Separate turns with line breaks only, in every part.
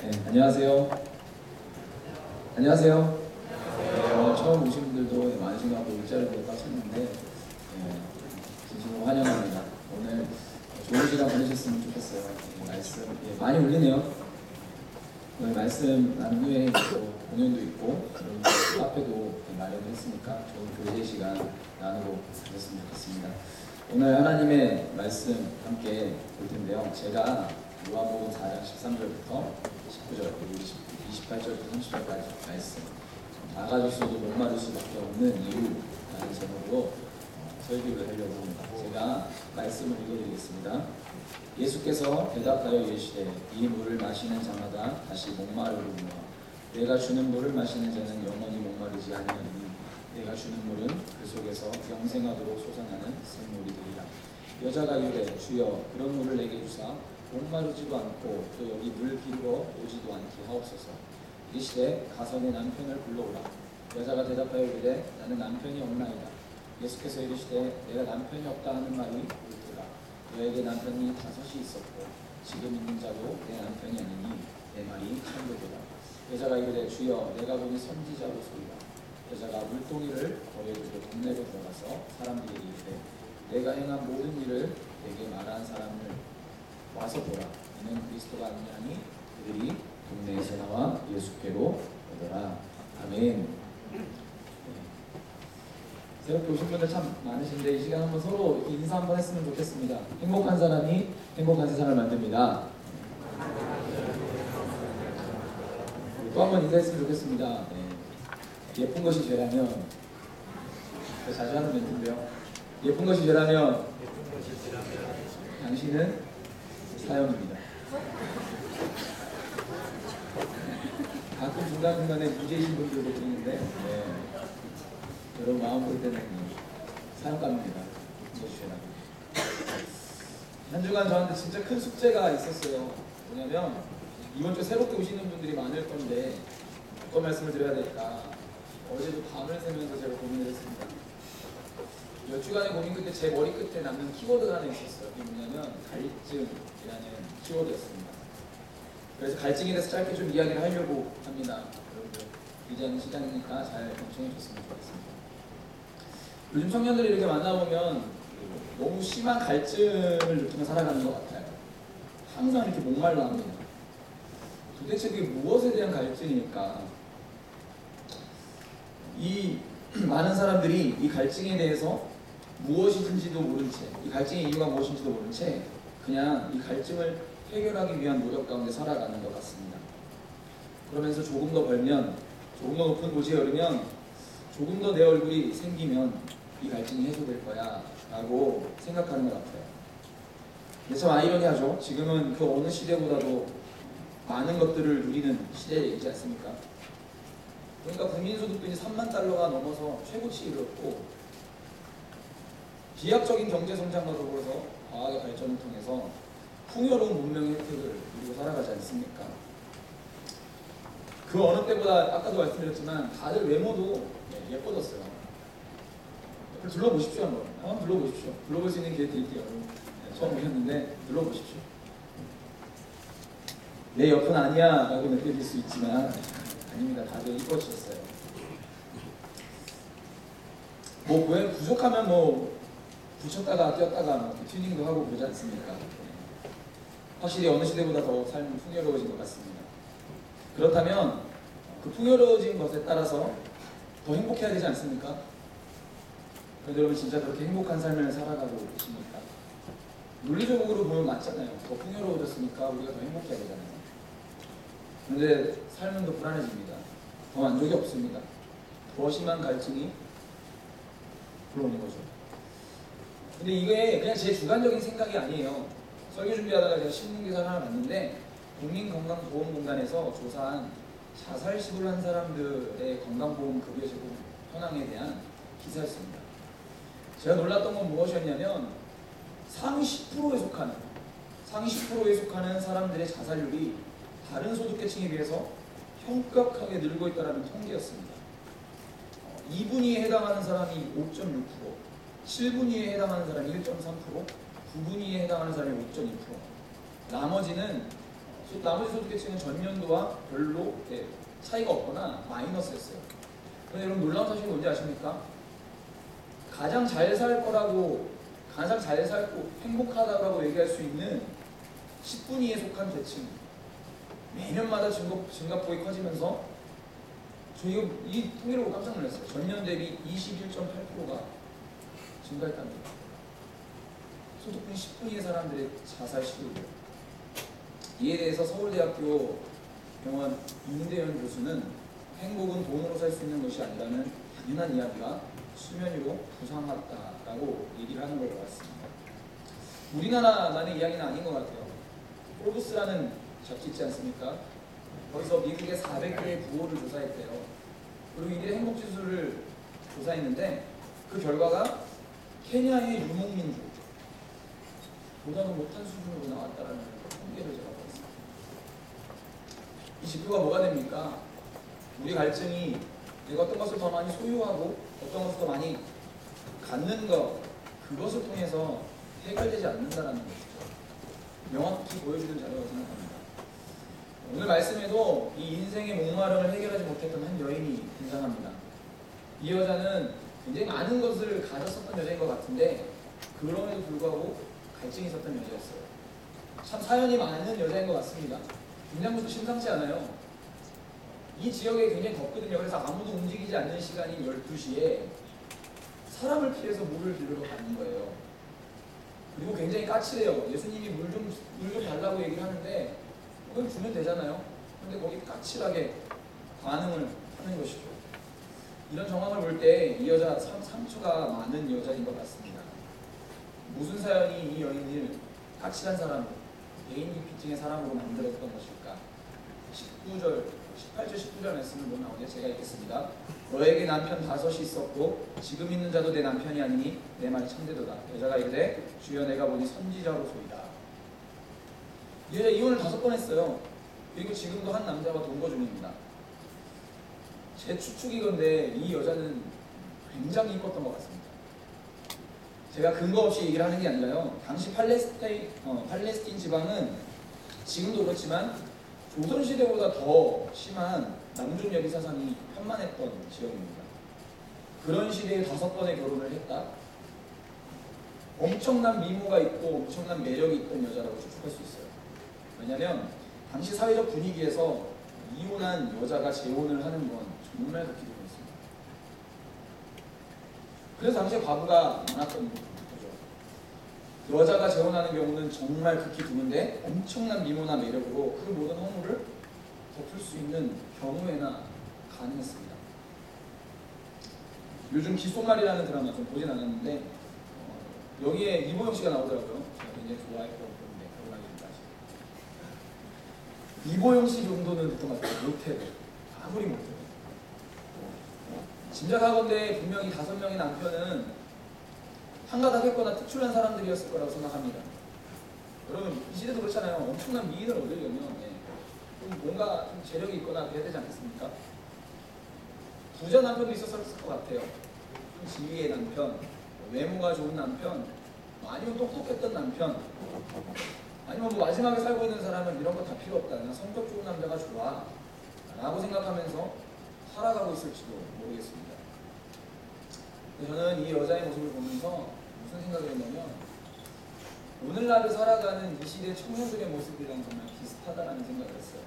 네, 안녕하세요. 안녕하세요. 네, 오늘 처음 오신 분들도 많으신 것 같고 일자리도 꽉 찼는데 진심으로 환영합니다. 오늘 좋은 시간 보내셨으면 좋겠어요. 말씀 많이 울리네요. 오늘 말씀 나눈 후에 또 공연도 있고 그리고 카페도 마련했으니까 좋은 교제 시간 나누고 가셨으면 좋겠습니다. 오늘 하나님의 말씀 함께 볼 텐데요. 제가 요한복음 4장 13절부터 19절 그리고 28절부터 30절까지 말씀 나가주셔도 목마를 수밖에 없는 이유라는 제목으로 설교를 하려고 합니다. 제가 말씀을 읽어드리겠습니다. 예수께서 대답하여 이르시되 이 물을 마시는 자마다 다시 목마르리로다. 내가 주는 물을 마시는 자는 영원히 목마르지 아니하리니 내가 주는 물은 그 속에서 영생하도록 솟아나는 샘물이 되리라. 여자가 이르되 주여 그런 물을 내게 주사 목마르지도 않고 또 여기 물 기르러 오지도 않게 하옵소서. 이르시되 가서 내 남편을 불러오라. 여자가 대답하여 이르되 나는 남편이 없나이다. 예수께서 이르시되 내가 남편이 없다 하는 말이 옳도다. 너에게 남편이 5이 있었고 지금 있는 자도 내 남편이 아니니 내 말이 참되도다. 여자가 이르되 주여 내가 보니 선지자로소이다. 여자가 물동이를 버려두고 동네로 들어가서 사람들에게 이르되 내가 행한 모든 일을 내게 말한 사람을 와서 보라. 이는 그리스도가 아니냐니 그들이 동네에서 나와 예수께로 오더라. 아멘. 새롭게 오신 분들 참 많으신데 이 시간 한번 서로 인사 한번 했으면 좋겠습니다. 행복한 사람이 행복한 세상을 만듭니다. 또 한번 인사했으면 좋겠습니다. 네. 예쁜 것이 죄라면 자주 하는 멘트인데요. 예쁜 것이 죄라면 당신은 사형입니다. 가끔 중간중간에 무죄이신 분들도 있는데 여러분 마음 볼 때는 사형감입니다. 한 주간 저한테 진짜 큰 숙제가 있었어요. 뭐냐면 이번 주 새롭게 오시는 분들이 많을 건데 어떤 말씀을 드려야 될까. 어제도 밤을 새면서 제가 고민을 했습니다. 몇 주간의 고민 끝에 제 머리 끝에 남는 키워드가 하나 있었어요. 그게 뭐냐면 갈증이라는 키워드였습니다. 그래서 갈증에 대해서 짧게 좀 이야기를 하려고 합니다. 여러분들 귀한 시간이니까 잘 경청해 줬으면 좋겠습니다. 요즘 청년들이 이렇게 만나보면 너무 심한 갈증을 느끼며 살아가는 것 같아요. 항상 이렇게 목말라 합니다. 도대체 그게 무엇에 대한 갈증일까? 이 많은 사람들이 이 갈증에 대해서 무엇인지도 모른 채, 이 갈증의 이유가 무엇인지도 모른 채 그냥 이 갈증을 해결하기 위한 노력 가운데 살아가는 것 같습니다. 그러면서 조금 더 벌면, 조금 더 높은 고지에 오르면, 조금 더 내 얼굴이 생기면 이 갈증이 해소될 거야 라고 생각하는 것 같아요. 근데 참 아이러니하죠. 지금은 그 어느 시대보다도 많은 것들을 누리는 시대이지 않습니까? 그러니까 국민소득도 이제 3만 달러가 넘어서 최고치에 이르렀고 비약적인 경제성장과 더불어서 과학의 발전을 통해서 풍요로운 문명의 혜택을 누리고 살아가지 않습니까? 그 어느 때보다 아까도 말씀드렸지만 다들 외모도 예뻐졌어요. 둘러보십시오 한번. 둘러보십시오. 둘러볼 수 있는 기회 드릴게요. 처음 오셨는데 둘러보십시오. 내 옆은 아니야 라고 느껴질 수 있지만 아닙니다. 다들 이뻐지셨어요. 뭐 부족하면 뭐 붙였다가 띄었다가 뭐 튜닝도 하고 그러지 않습니까? 확실히 어느 시대보다 더 삶이 풍요로워진 것 같습니다. 그렇다면 그 풍요로워진 것에 따라서 더 행복해야 되지 않습니까? 그런데 여러분 진짜 그렇게 행복한 삶을 살아가고 계십니까? 논리적으로 보면 맞잖아요. 더 풍요로워졌으니까 우리가 더 행복해야 되잖아요. 그런데 삶은 더 불안해집니다. 더 만족이 없습니다. 더 심한 갈증이 들어오는 거죠. 근데 이게 그냥 제 주관적인 생각이 아니에요. 설교 준비하다가 제가 신문기사를 하나 봤는데 국민건강보험공단에서 조사한 자살 시도를 한 사람들의 건강보험 급여제공 현황에 대한 기사였습니다. 제가 놀랐던 건 무엇이었냐면 상위 10%에 속하는 사람들의 자살률이 다른 소득계층에 비해서 현격하게 늘고 있다는 통계였습니다. 2분위에 해당하는 사람이 5.6%, 7분위에 해당하는 사람이 1.3%, 9분위에 해당하는 사람이 5.2%, 나머지는 나머지 소득계층은 전년도와 별로 차이가 없거나 마이너스였어요. 그런데 여러분 놀라운 사실이 뭔지 아십니까? 가장 잘 살 거라고, 가장 잘 살고 행복하다고 얘기할 수 있는 10분위에 속한 계층, 매년마다 증가폭이 커지면서 저 이 통계를 보고 깜짝 놀랐어요. 전년 대비 21.8%가 증가했답니다. 소득분 10분위의 사람들의 자살 시도예요. 이에 대해서 서울대학교 병원 임대현 교수는 행복은 돈으로 살 수 있는 것이 아니라는 당연한 이야기가 수면 위로 부상하다라고 얘기를 하는 걸 봤습니다. 우리나라만의 이야기는 아닌 것 같아요. 포브스라는 잡지 있지 않습니까? 거기서 미국의 400개의 부호를 조사했대요. 그리고 이들의 행복지수를 조사했는데 그 결과가 케냐의 유목민주 보다는 못한 수준으로 나왔다는 통계를 제가 봤습니다. 이 지표가 뭐가 됩니까? 우리 갈증이 내가 어떤 것을 더 많이 소유하고 어떤 것을 더 많이 갖는 것, 그것을 통해서 해결되지 않는다는 것이죠. 명확히 보여주는 자료라고 생각합니다. 오늘 말씀에도 이 인생의 목마름을 해결하지 못했던 한 여인이 등장합니다. 이 여자는 굉장히 많은 것을 가졌었던 여자인 것 같은데 그럼에도 불구하고 갈증이 있었던 여자였어요. 참 사연이 많은 여자인 것 같습니다. 굉장히 심상치 않아요. 이 지역에 굉장히 덥거든요. 그래서 아무도 움직이지 않는 시간인 12시에 사람을 피해서 물을 들으러 가는 거예요. 그리고 굉장히 까칠해요. 예수님이 물 좀 달라고 얘기를 하는데 그걸 주면 되잖아요. 근데 거기 까칠하게 반응을 하는 것이죠. 이런 정황을 볼 때 이 여자 상처가 많은 여자인 것 같습니다. 무슨 사연이 이 여인을 까칠한 사람, ANP증의 사람으로 만들었던 것일까? 18절, 19절 말씀을 보면 나오는데 제가 읽겠습니다. 너에게 남편 5이 있었고 지금 있는 자도 내 남편이 아니니 내 말이 참되도다. 여자가 이르되 주여 내가 보니 선지자로소이다. 이 여자 이혼을 5번 했어요. 그리고 지금도 한 남자와 동거 중입니다. 제 추측이건데 이 여자는 굉장히 이뻤던 것 같습니다. 제가 근거 없이 얘기를 하는 게 아니라요. 당시 팔레스틴 지방은 지금도 그렇지만 조선시대보다 더 심한 남존 여비 사상이 편만했던 지역입니다. 그런 시대에 5번의 결혼을 했다. 엄청난 미모가 있고 엄청난 매력이 있던 여자라고 추측할 수 있어요. 왜냐하면 당시 사회적 분위기에서 이혼한 여자가 재혼을 하는 건 정말 극히 드물었습니다. 그래서 당시에 과부가 많았던 거죠. 여자가 재혼하는 경우는 정말 극히 드문데 엄청난 미모나 매력으로 그 모든 허물을 덮을 수 있는 경우에나 가능했습니다. 요즘 기속말이라는 드라마 좀 보진 않았는데 여기에 이보영 씨가 나오더라고요. 제가 굉장히 좋아했던 건데 결혼하기까지. 이보영 씨 정도는 됐던 것 같아요. 못해도 아무리 못해도 짐작하건대 분명히 5명의 남편은 한가닥했거나 특출난 사람들이었을 거라고 생각합니다. 여러분 이 시대도 그렇잖아요. 엄청난 미인을 얻으려면 좀 뭔가 좀 재력이 있거나 그래야 되지 않겠습니까? 부자 남편도 있었을 것 같아요. 좀 지위의 남편, 외모가 좋은 남편, 아니면 똑똑했던 남편, 아니면 뭐 마지막에 살고 있는 사람은 이런 거 다 필요 없다. 그냥 성격 좋은 남자가 좋아 라고 생각하면서 살아가고 있을지도 모르겠습니다. 저는 이 여자의 모습을 보면서 무슨 생각을 했냐면 오늘날을 살아가는 이 시대 청년들의 모습이랑 정말 비슷하다라는 생각을 했어요.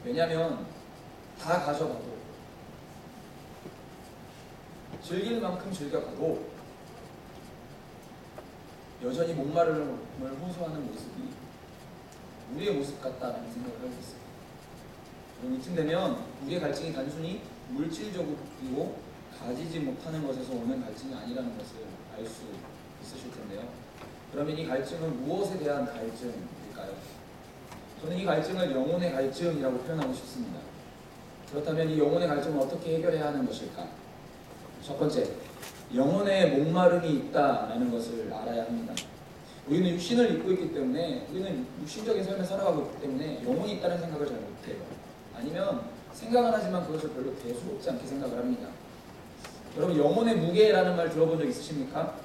왜냐하면 다 가져가도 즐길 만큼 즐겨가도 여전히 목마름을 호소하는 모습이 우리의 모습 같다라는 생각을 하고 있어요. 그럼 이쯤 되면 우리의 갈증이 단순히 물질적이고 가지지 못하는 것에서 오는 갈증이 아니라는 것을 알 수 있으실 텐데요. 그러면 이 갈증은 무엇에 대한 갈증일까요? 저는 이 갈증을 영혼의 갈증이라고 표현하고 싶습니다. 그렇다면 이 영혼의 갈증을 어떻게 해결해야 하는 것일까? 첫 번째, 영혼의 목마름이 있다라는 것을 알아야 합니다. 우리는 육신을 입고 있기 때문에 우리는 육신적인 삶을 살아가고 있기 때문에 영혼이 있다는 생각을 잘 못해요. 아니면 생각은 하지만 그것을 별로 대수롭지 않게 생각을 합니다. 여러분 영혼의 무게라는 말 들어본 적 있으십니까?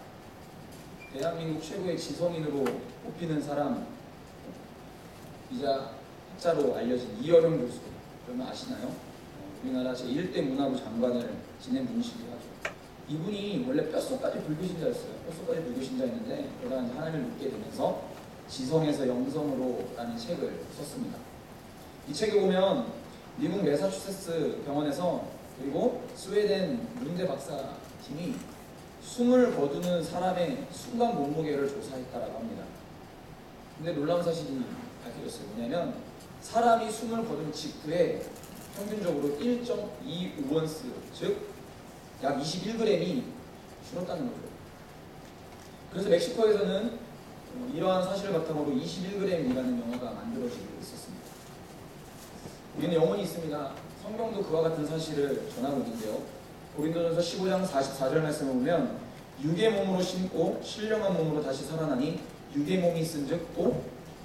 대한민국 최고의 지성인으로 꼽히는 사람 이자 학자로 알려진 이어령 교수, 그러면 아시나요? 우리나라 제1대 문화부 장관을 지낸 분이시기도 하죠. 이분이 원래 뼛속까지 불교신자였어요. 뼛속까지 불교신자였는데 그러다 하나님을 믿게 되면서 지성에서 영성으로 라는 책을 썼습니다. 이 책에 보면 미국 매사추세츠 병원에서 그리고 스웨덴 문대 박사 팀이 숨을 거두는 사람의 순간 몸무게를 조사했다라고 합니다. 근데 놀라운 사실이 밝혀졌어요. 뭐냐면 사람이 숨을 거둔 직후에 평균적으로 1.25온스, 즉 약 21g이 줄었다는 거죠. 그래서 멕시코에서는 이러한 사실을 바탕으로 21g이라는 영화가 만들어지고 있었습니다. 우리는 영혼이 있습니다. 성경도 그와 같은 사실을 전하고 있는데요. 고린도전서 15장 44절 말씀을 보면 육의 몸으로 심고 신령한 몸으로 다시 살아나니 육의 몸이 있은즉 또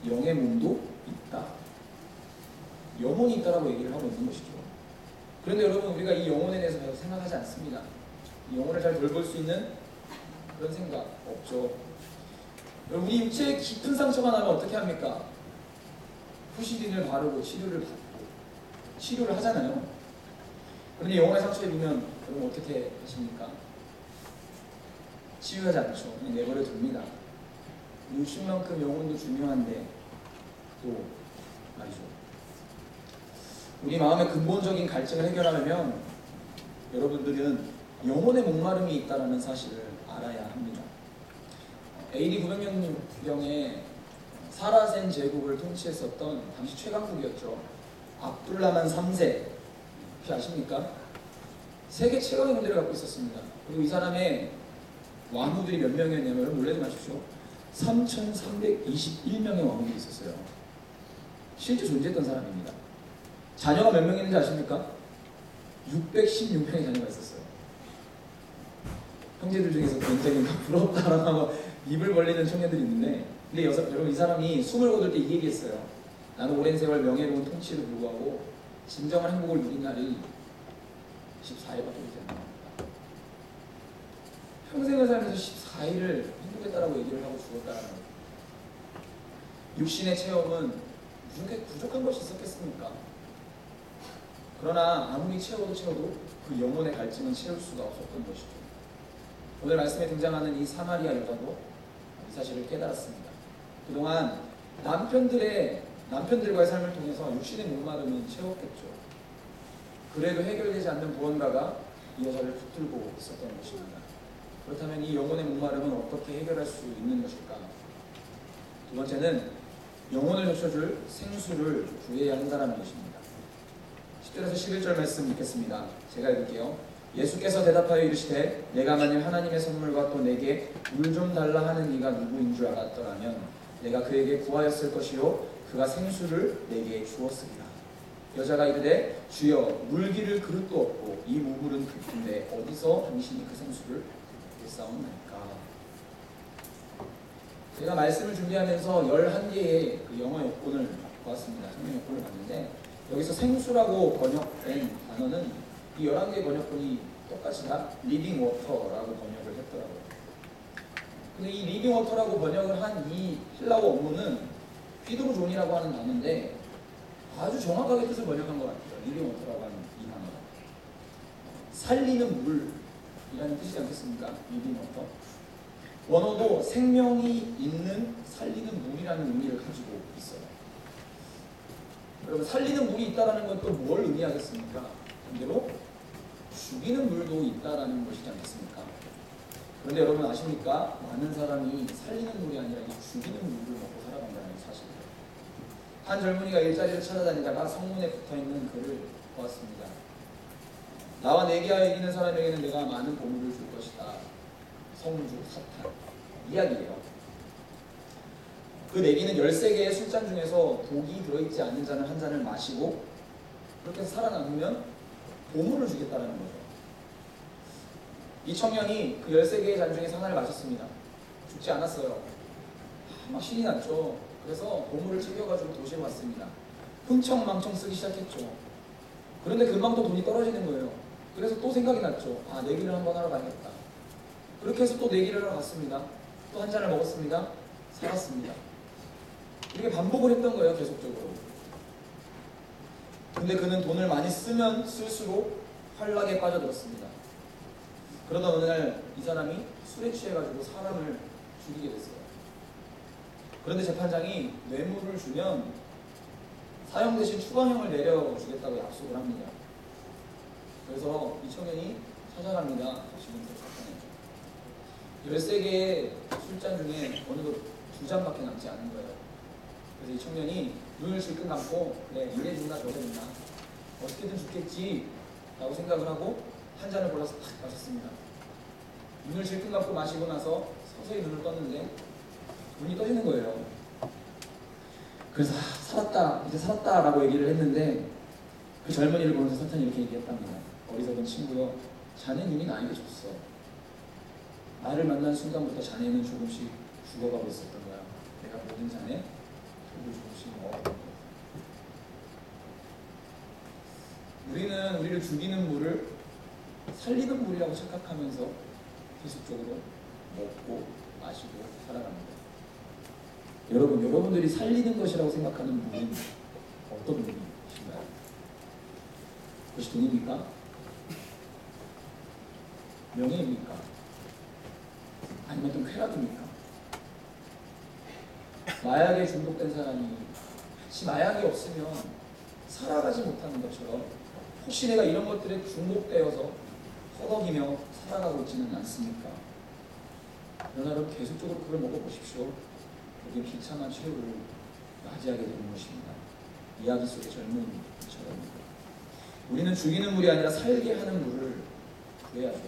영의 몸도 있다. 영혼이 있다라고 얘기를 하고 있는 것이죠. 그런데 여러분 우리가 이 영혼에 대해서 별로 생각하지 않습니다. 이 영혼을 잘 돌볼 수 있는 그런 생각 없죠. 우리 육체에 깊은 상처가 나면 어떻게 합니까? 후시딘을 바르고 치료를 하잖아요. 그런데 영혼의 상처에 입으면 그럼 어떻게 하십니까? 치유하지 않죠. 그냥 내버려 둡니다. 육신만큼 영혼도 중요한데 또 말이죠. 우리 마음의 근본적인 갈증을 해결하려면 여러분들은 영혼의 목마름이 있다는 사실을 알아야 합니다. AD 900년경에 사라센 제국을 통치했었던 당시 최강국이었죠. 압둘라만 3세 혹시 아십니까? 세계 최강의 군대를 갖고 있었습니다. 그리고 이 사람의 왕후들이 몇 명이었냐면 놀라지 마십시오. 3,321명의 왕후들이 있었어요. 실제 존재했던 사람입니다. 자녀가 몇 명 있는지 아십니까? 616명의 자녀가 있었어요. 형제들 중에서 굉장히 부럽다라고 하고 입을 벌리는 청년들이 있는데, 근데 여러분 이 사람이 숨을 거둘 때 이 얘기했어요. 나는 오랜 세월 명예로운 통치를 불구하고 진정한 행복을 누린 날이 14일밖에 되지 않는다. 평생을 살면서 14일을 행복했다라고 얘기를 하고 죽었다라는 거예요. 육신의 체험은 부족한 것이 있었겠습니까? 그러나 아무리 채워도 그 영혼의 갈증은 채울 수가 없었던 것이죠. 오늘 말씀에 등장하는 이 사마리아 여자도 이 사실을 깨달았습니다. 그동안 남편들과의 삶을 통해서 육신의 목마름은 채웠겠죠. 그래도 해결되지 않는 무언가가 이 여자를 붙들고 있었던 것입니다. 그렇다면 이 영혼의 목마름은 어떻게 해결할 수 있는 것일까? 두 번째는 영혼을 적셔줄 생수를 구해야 한다는 것입니다. 10절에서 11절 말씀 읽겠습니다. 제가 읽을게요. 예수께서 대답하여 이르시되 내가 만일 하나님의 선물과 또 내게 물 좀 달라 하는 이가 누구인 줄 알았더라면 내가 그에게 구하였을 것이요 그가 생수를 내게 주었으리라. 여자가 이르되 주여 물기를 그릇도 없고 이 우물은 깊은데 어디서 당신이 그 생수를 싸움나이까. 제가 말씀을 준비하면서 11개의 그 영어 여권을 보았습니다. 성경 여권을 봤는데 여기서 생수라고 번역된 단어는 이 11개의 번역본이 똑같이 다 리빙 워터라고 번역을 했더라고요. 근데 이 리빙 워터라고 번역을 한 이 헬라어 원문은 휘드로존이라고 하는 단어인데 아주 정확하게 뜻을 번역한 것 같아요. 리빙 워터라고 하는 이 단어가 살리는 물이라는 뜻이지 않겠습니까? 리빙 워터. 원어도 생명이 있는 살리는 물이라는 의미를 가지고 있어요. 여러분 살리는 물이 있다는 건 또 뭘 의미하겠습니까? 반대로 죽이는 물도 있다는 것이지 않겠습니까? 그런데 여러분 아십니까? 많은 사람이 살리는 물이 아니라 이 죽이는 물을 먹고 살아간다는 사실이에요. 한 젊은이가 일자리를 찾아다니다가 성문에 붙어있는 글을 보았습니다. 나와 내기하여 이기는 사람에게는 내가 많은 보물을 줄 것이다. 성주 사탄 이야기예요. 그 내기는 13개의 술잔 중에서 독이 들어있지 않는 잔을 한 잔을 마시고 그렇게 해서 살아남으면 보물을 주겠다는 거죠. 이 청년이 그 13개의 잔 중에 하나를 마셨습니다. 죽지 않았어요. 막 신이 났죠. 그래서 보물을 챙겨가지고 도시에 왔습니다. 흥청망청 쓰기 시작했죠. 그런데 금방 또 돈이 떨어지는 거예요. 그래서 또 생각이 났죠. 아, 내기를 한번 하러 가야겠다. 그렇게 해서 또 내기를 하러 갔습니다. 또 한 잔을 먹었습니다. 살았습니다. 이렇게 반복을 했던 거예요, 계속적으로. 근데 그는 돈을 많이 쓰면 쓸수록 환락에 빠져들었습니다. 그러다 어느 날 이 사람이 술에 취해가지고 사람을 죽이게 됐어요. 그런데 재판장이 뇌물을 주면 사형 대신 추가형을 내려주겠다고 약속을 합니다. 그래서 이 청년이 찾아갑니다. 지금 재판에 13개의 술잔 중에 어느덧 2잔밖에 남지 않은 거예요. 그래서 이 청년이 눈을 질끈 감고 그래, 이래 준다 저래 준다 어떻게든 죽겠지 라고 생각을 하고 한 잔을 골라서 탁 마셨습니다. 눈을 질끈 감고 마시고 나서 서서히 눈을 떴는데 눈이 떠지는 거예요. 그래서 살았다, 이제 살았다 라고 얘기를 했는데 그 젊은이를 보면서 사탄이 이렇게 얘기했답니다. 어리석은 친구여, 자넨 이미 나에게 줬어. 나를 만난 순간부터 자네는 조금씩 죽어가고 있었던 거야. 내가 모든 잔에 조금씩 먹었던 거야. 우리는 우리를 죽이는 물을 살리는 물이라고 착각하면서 계속적으로 먹고 마시고 살아갑니다. 여러분들이 살리는 것이라고 생각하는 물은 어떤 물이신가요? 그것이 돈입니까? 명예입니까? 아니면 어떤 쾌락입니까? 마약에 중독된 사람이 혹시 마약이 없으면 살아가지 못하는 것처럼 혹시 내가 이런 것들에 중독되어서 허덕이며 살아가고 있지는 않습니까? 그러나 여러분 계속적으로 그걸 먹어보십시오. 그게 비참한 최후를 맞이하게 되는 것입니다. 이야기 속의 젊은이처럼 우리는 죽이는 물이 아니라 살게 하는 물을 구해야죠.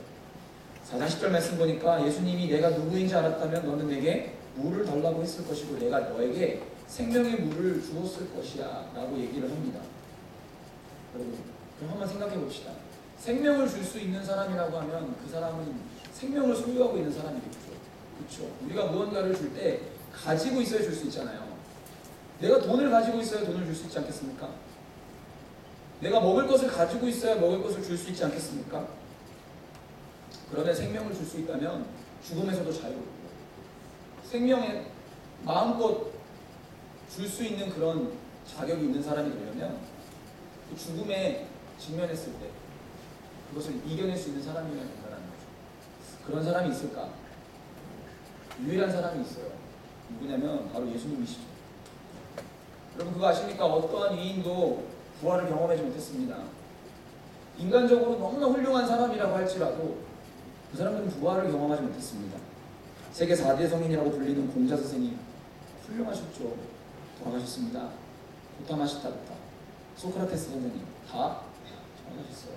4장 10절 말씀 보니까 예수님이 내가 누구인지 알았다면 너는 내게 물을 달라고 했을 것이고 내가 너에게 생명의 물을 주었을 것이야 라고 얘기를 합니다. 여러분 그럼 한번 생각해 봅시다. 생명을 줄 수 있는 사람이라고 하면 그 사람은 생명을 소유하고 있는 사람이겠죠. 그렇죠. 우리가 무언가를 줄 때 가지고 있어야 줄 수 있잖아요. 내가 돈을 가지고 있어야 돈을 줄 수 있지 않겠습니까? 내가 먹을 것을 가지고 있어야 먹을 것을 줄 수 있지 않겠습니까? 그러면 생명을 줄 수 있다면 죽음에서도 자유롭고 생명에 마음껏 줄 수 있는 그런 자격이 있는 사람이 되려면 그 죽음에 직면했을 때 그것을 이겨낼 수 있는 사람이어야 된다는 거죠. 그런 사람이 있을까? 유일한 사람이 있어요. 누구냐면 바로 예수님이시죠. 여러분 그거 아십니까? 어떠한 위인도 부활을 경험하지 못했습니다. 인간적으로 너무나 훌륭한 사람이라고 할지라도 그 사람들은 부활을 경험하지 못했습니다. 세계 4대 성인이라고 불리는 공자 선생님 훌륭하셨죠. 돌아가셨습니다. 고타마시타부터 소크라테스 선생님 다 돌아가셨어요.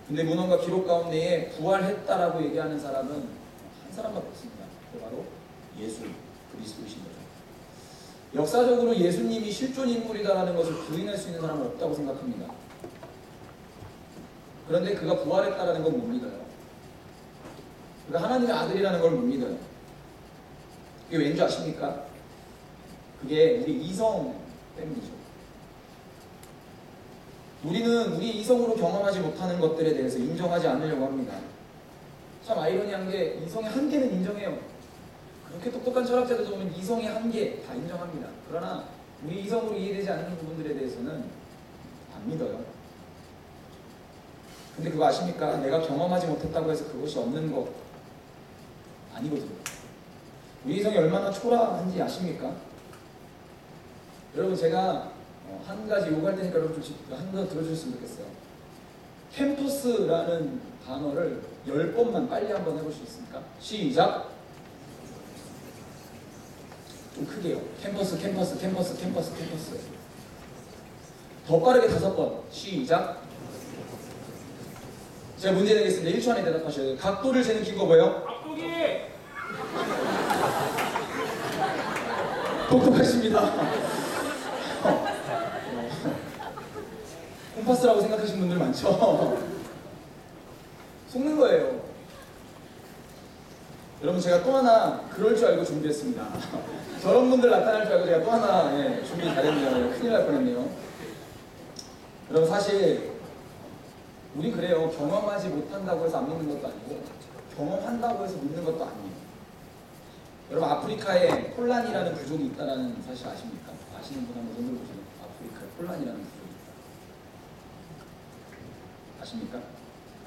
근데 문헌과 기록 가운데에 부활했다라고 얘기하는 사람은 한 사람밖에 없습니다. 바로 예수 그리스도이신 거죠. 역사적으로 예수님이 실존 인물이다라는 것을 부인할 수 있는 사람은 없다고 생각합니다. 그런데 그가 부활했다라는 건 못 믿어요. 그가 하나님의 아들이라는 걸 못 믿어요. 그게 왠지 아십니까? 그게 우리 이성 때문이죠. 우리는 우리 이성으로 경험하지 못하는 것들에 대해서 인정하지 않으려고 합니다. 참 아이러니한 게 이성의 한계는 인정해요. 그렇게 똑똑한 철학자들 보면 이성의 한계 다 인정합니다. 그러나 우리 이성으로 이해되지 않는 부분들에 대해서는 안 믿어요. 근데 그거 아십니까? 내가 경험하지 못했다고 해서 그것이 없는 것 아니거든요. 우리 이성이 얼마나 초라한지 아십니까? 여러분 제가 한 가지 요구할 테니까 여러분 좀 한 번 들어주셨으면 좋겠어요. 캠퍼스라는 단어를 10번만 빨리 한번 해볼 수 있습니까? 시작! 좀 크게요. 캠퍼스. 더 빠르게 5번. 시작! 제가 문제 내겠습니다. 1초 안에 대답하셔야 돼요. 각도를 재는 기구가 뭐예요?
각도기!
똑똑하십니다. 콤파스라고 생각하시는 분들 많죠? 속는 거예요. 여러분 제가 또 하나 그럴 줄 알고 준비했습니다. 저런 분들 나타날 줄 알고 제가 또 하나 준비 잘했네요. 큰일 날 뻔했네요. 여러분 사실 우린 그래요. 경험하지 못한다고 해서 안 믿는 것도 아니고 경험한다고 해서 믿는 것도 아니에요. 여러분 아프리카에 폴란이라는 부족이 있다는 사실 아십니까? 아시는 분 한번 손 들어보세요. 아프리카에 폴란이라는 부족이 있다. 아십니까?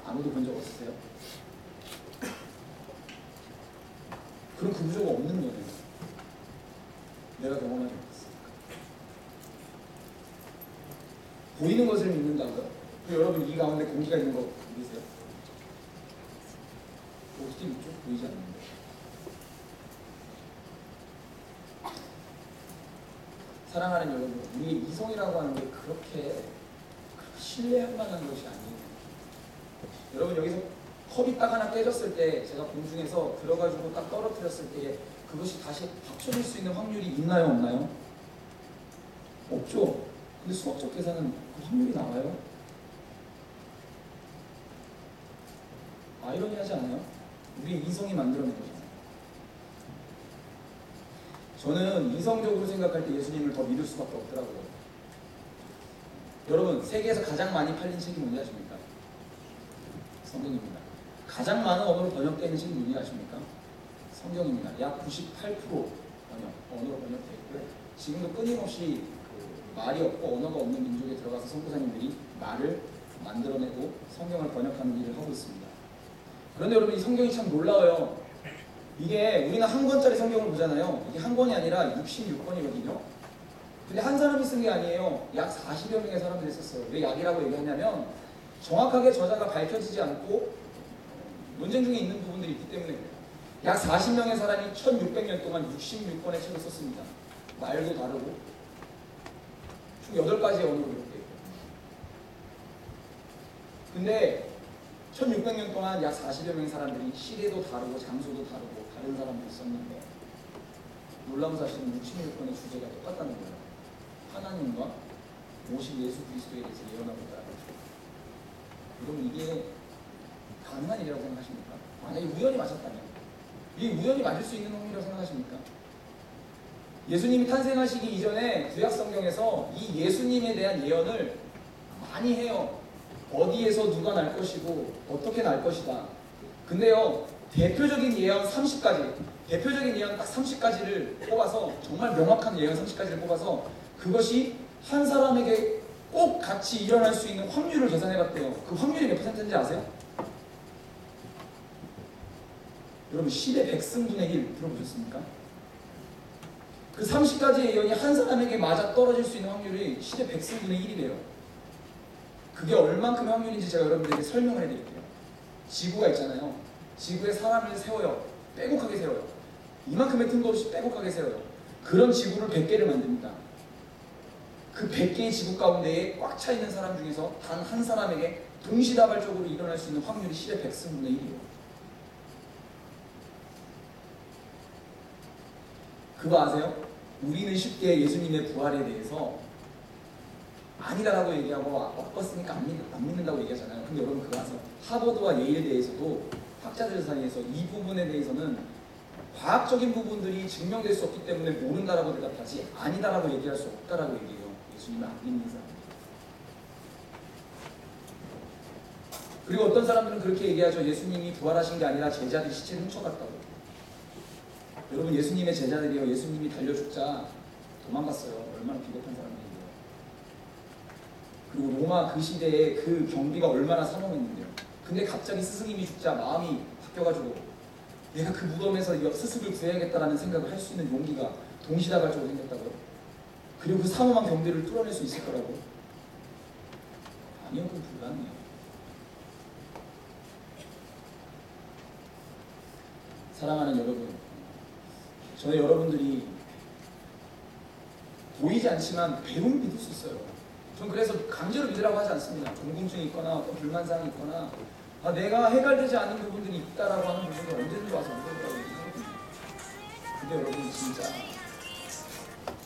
아무도 본 적 없으세요? 그럼 그 부족은 없는 거예요. 내가 경험하지 못했으니까. 보이는 것을 믿는다고요? 여러분 이 가운데 공기가 있는 거 믿으세요? 어떻게 믿죠? 보이지 않는데. 사랑하는 여러분, 우리의 이성이라고 하는 게 그렇게 신뢰할 만한 것이 아니에요. 여러분 여기서 컵이 딱 하나 깨졌을 때 제가 공중에서 들어가지고 딱 떨어뜨렸을 때 그것이 다시 합쳐질 수 있는 확률이 있나요? 없나요? 없죠. 근데 수학적 계산은 그 확률이 나와요. 아이러니하지 않아요? 우리 이성이 만들어낸 거잖아요. 저는 이성적으로 생각할 때 예수님을 더 믿을 수밖에 없더라고요. 여러분 세계에서 가장 많이 팔린 책이 뭔지 아십니까? 성경입니다. 가장 많은 언어로 번역되어 있는 책이 뭔지 아십니까? 성경입니다. 약 98% 언어로 번역되어 있고요. 지금도 끊임없이 말이 없고 언어가 없는 민족에 들어가서 선교사님들이 말을 만들어내고 성경을 번역하는 일을 하고 있습니다. 그런데 여러분 이 성경이 참 놀라워요. 이게 우리는 한 권짜리 성경을 보잖아요. 이게 한 권이 아니라 66권이거든요. 근데 한 사람이 쓴 게 아니에요. 약 40여 명의 사람들이 썼어요. 왜 약이라고 얘기하냐면 정확하게 저자가 밝혀지지 않고 논쟁 중에 있는 부분들이 있기 때문에 그래요. 약 40명의 사람이 1600년 동안 66권의 책을 썼습니다. 말도 다르고 총 8가지의 언어로 기록되어 있고. 근데 1600년 동안 약 40여 명의 사람들이 시대도 다르고 장소도 다르고 다른 사람들이 썼는데 놀라운 사실은 66권의 주제가 똑같다는 거예요. 하나님과 오실 예수 그리스도에 대해서 예언하고 있다는 거죠. 여러분 이게 가능한 일이라고 생각하십니까? 만약에 우연히 맞았다면 이게 우연히 맞을 수 있는 확률이라고 생각하십니까? 예수님이 탄생하시기 이전에 구약 성경에서 이 예수님에 대한 예언을 많이 해요. 어디에서 누가 날 것이고 어떻게 날 것이다. 근데요 대표적인 예언 30가지 대표적인 예언 딱 30가지를 뽑아서 정말 명확한 예언 30가지를 뽑아서 그것이 한 사람에게 꼭 같이 일어날 수 있는 확률을 계산해봤대요. 그 확률이 몇 %인지 아세요? 여러분 10의 100승분의 1 들어보셨습니까? 그 30가지의 예언이 한 사람에게 맞아 떨어질 수 있는 확률이 10의 100승분의 1이래요. 그게 얼만큼의 확률인지 제가 여러분들에게 설명을 해드릴게요. 지구가 있잖아요. 지구에 사람을 세워요. 빼곡하게 세워요. 이만큼의 틈도 없이 빼곡하게 세워요. 그런 지구를 100개를 만듭니다. 그 100개의 지구 가운데에 꽉 차 있는 사람 중에서 단 한 사람에게 동시다발적으로 일어날 수 있는 확률이 10의 100승분의 1이에요. 그거 아세요? 우리는 쉽게 예수님의 부활에 대해서 아니다라고 얘기하고 엎었으니까 안 믿는다고 얘기하잖아요. 근데 여러분 그거 아세요? 하버드와 예일대에서도 학자들 사이에서 이 부분에 대해서는 과학적인 부분들이 증명될 수 없기 때문에 모른다라고 대답하지 아니다라고 얘기할 수 없다라고 얘기해요. 예수님을 안 믿는 사람. 그리고 어떤 사람들은 그렇게 얘기하죠. 예수님이 부활하신 게 아니라 제자들이 시체를 훔쳐갔다고. 여러분 예수님의 제자들이요. 예수님이 달려 죽자 도망갔어요. 얼마나 비겁한 사람들이에요. 그리고 로마 그 시대에 그 경비가 얼마나 사망했는데요. 근데 갑자기 스승님이 죽자 마음이 바뀌어가지고 내가 그 무덤에서 스승을 구해야겠다라는 생각을 할 수 있는 용기가 동시다발적으로 생겼다고요. 그리고 그 삼엄한 경비를 뚫어낼 수 있을 거라고? 아니요, 그건 불가능해요. 사랑하는 여러분, 저는 여러분들이 보이지 않지만 배우면 믿을 수 있어요. 전 그래서 강제로 믿으라고 하지 않습니다. 궁금증이 있거나 어떤 불만사항이 있거나 내가 해결되지 않는 부분들이 있다라고 하는 부분을 언제든지 와서 물어보라고 얘기하거든요. 근데 여러분 진짜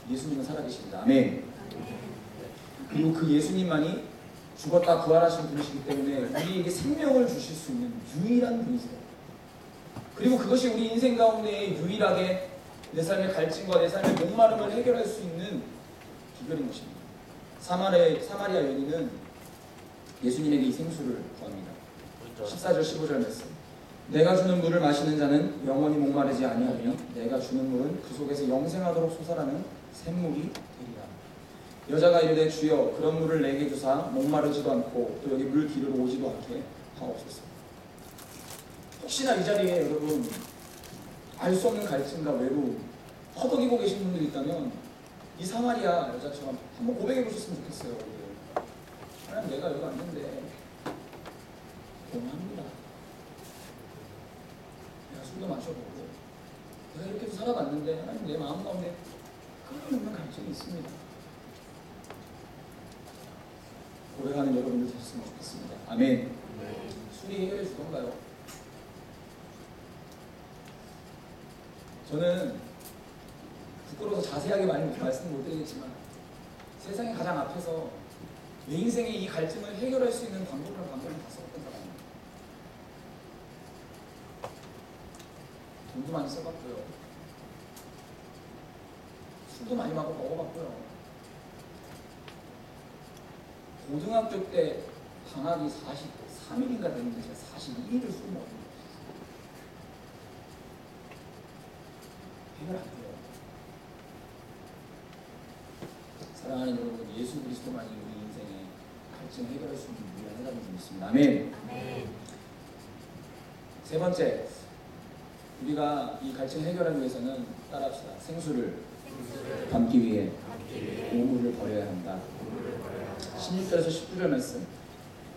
예수님은 살아계십니다. 아멘. 그리고 그 예수님만이 죽었다 부활하신 분이시기 때문에 우리에게 생명을 주실 수 있는 유일한 분이세요. 그리고 그것이 우리 인생 가운데 유일하게 내 삶의 갈증과 내 삶의 목마름을 해결할 수 있는 비결인 것입니다. 사마리아 여인은 예수님에게 이 생수를 구합니다. 14절 15절 말씀. 내가 주는 물을 마시는 자는 영원히 목마르지 아니하리니 내가 주는 물은 그 속에서 영생하도록 솟아나는 샘물이 되리라. 여자가 이르되 주여 그런 물을 내게 주사 목마르지도 않고 또 여기 물 기르러 오지도 않게 하옵소서. 혹시나 이 자리에 여러분 알 수 없는 갈증과 외로움 허덕이고 계신 분들이 있다면 이 사마리아 여자처럼 한번 고백해 보셨으면 좋겠어요. 하나님, 내가 여기 왔는데 원합니다. 내가 술도 마셔보고 내가 이렇게 해서 살아봤는데 하나님, 내 마음 가운데 끊임없는 갈증이 있습니다. 고백하는 여러분들 되셨으면 좋겠습니다. 아멘. 술이 해결해 주던가요? 저는 부끄러워서 자세하게 많이 말씀 못 드리겠지만 세상의 가장 앞에서 내 인생의 이 갈증을 해결할 수 있는 방법을 다 써봤던 사람입니다. 돈도 많이 써봤고요. 술도 많이 먹어봤고요. 고등학교 때 방학이 43일인가 됐는데 제가 42일을 술 먹었어요. 해결 안 돼요. 사랑하는 여러분, 예수 그리스도만이 우리 인생의 갈증을 해결할 수 있는 유일한 해답인 줄 믿습니다. 아멘. 세 번째, 우리가 이 갈증을 해결하기 위해서는 따라합시다. 생수를 담기 위해 오물을 버려야 한다. 16절에서 19절 말씀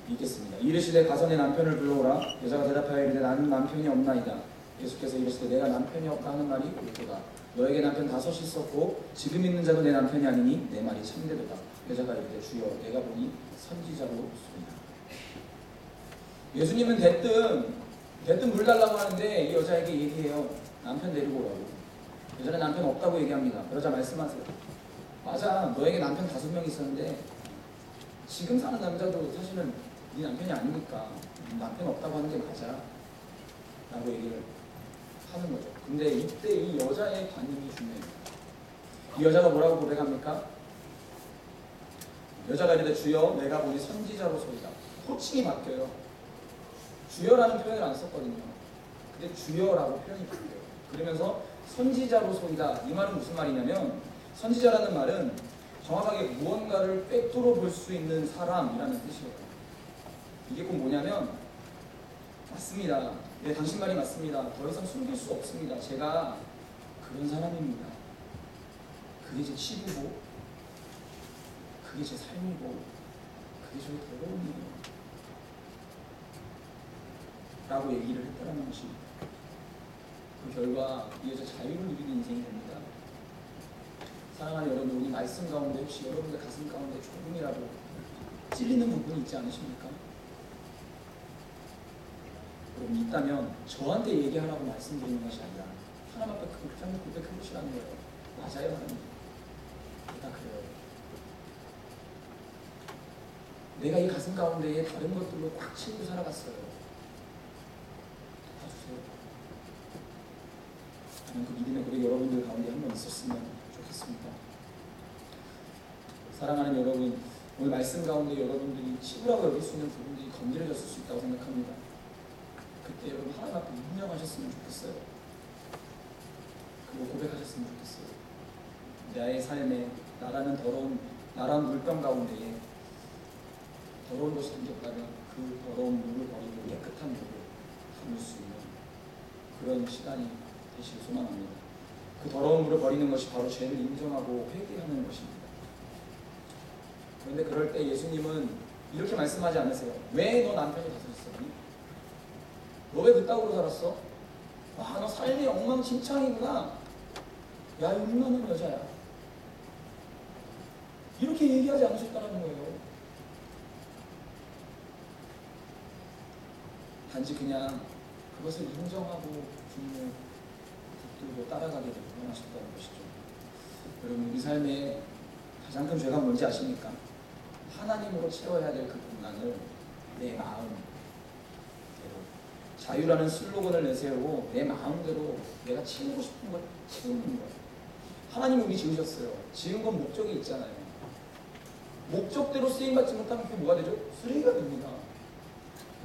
읽겠습니다. 이르시되 가서 내 남편을 불러오라. 여자가 대답하여 이르되 나는 남편이 없나이다. 예수께서 이르시되 내가 남편이 없다 하는 말이 옳도다. 너에게 남편 5이 있었고 지금 있는 자도 내 남편이 아니니 내 말이 참되도다. 여자가 이르되 주여 내가 보니 선지자로 봅니다. 예수님은 대뜸 물 달라고 하는데 이 여자에게 얘기해요. 남편 데리고 오라고. 여자는 남편 없다고 얘기합니다. 그러자 말씀하세요. 맞아, 너에게 남편 5명 있었는데 지금 사는 남자도 사실은 네 남편이 아니니까 남편 없다고 하는 게 맞아 라고 얘기를 하는 거죠. 근데 이때 이 여자의 반응이 중요해요. 이 여자가 뭐라고 고백합니까? 여자가 이르되 주여 내가 보니 선지자로소이다. 호칭이 바뀌어요. 주여라는 표현을 안 썼거든요. 근데 주여라고 표현이 바뀌어요. 그러면서 선지자로소이다. 이 말은 무슨 말이냐면 선지자라는 말은 정확하게 무언가를 꿰뚫어 볼 수 있는 사람이라는 뜻이에요. 이게 꼭 뭐냐면 맞습니다. 네, 당신 말이 맞습니다. 더 이상 숨길 수 없습니다. 제가 그런 사람입니다. 그게 제 치부고 그게 제 삶이고 그게 저의 더러움이에요. 라고 얘기를 했다는 것입니다. 그 결과 이 여자 자유를 누리는 인생이 됩니다. 사랑하는 여러분, 우리 말씀 가운데 혹시 여러분들 가슴 가운데 조금이라도 찔리는 부분이 있지 않으십니까? 여러분 있다면 저한테 얘기하라고 말씀드리는 것이 아니라 하나님 앞에 그렇게 고백해보시라는 거예요. 맞아요, 하나님. 다 그래요. 내가 이 가슴 가운데에 다른 것들로 꽉 채우고 살아갔어요. 도와주세요. 저는 그 믿음의 고백 여러분들 가운데 한번 있었으면 좋겠습니다. 사랑하는 여러분, 오늘 말씀 가운데 여러분들이 치부라고 여길 수 있는 부분들이 건드려졌을 수 있다고 생각합니다. 그때 여러분 하나님 앞에 인정하셨으면 좋겠어요. 그리고 고백하셨으면 좋겠어요. 나의 삶에 나라는 나라는 물병 가운데에 더러운 것이 담겼다면 그 더러운 물을 버리고 깨끗한 물을 담을 수 있는 그런 시간이 되시길 소망합니다. 그 더러운 물을 버리는 것이 바로 죄를 인정하고 회개하는 것입니다. 그런데 그럴 때 예수님은 이렇게 말씀하지 않으세요. 왜 너 남편이 다스렸어? 너 왜 그따구로 살았어? 와, 너 삶이 엉망진창이구나. 야, 율마는 여자야. 이렇게 얘기하지 않으셨다는 거예요. 단지 그냥 그것을 인정하고 주님을 붙들고 따라가기를 원하셨다는 것이죠. 여러분, 우리 삶에 가장 큰 죄가 뭔지 아십니까? 하나님으로 채워야 될 그 공간을 내 마음대로, 자유라는 슬로건을 내세우고 내 마음대로 내가 채우고 싶은 걸 채우는 거예요. 하나님이 우리 지으셨어요. 지은 건 목적이 있잖아요. 목적대로 쓰임받지 못하면 그게 뭐가 되죠? 쓰레기가 됩니다.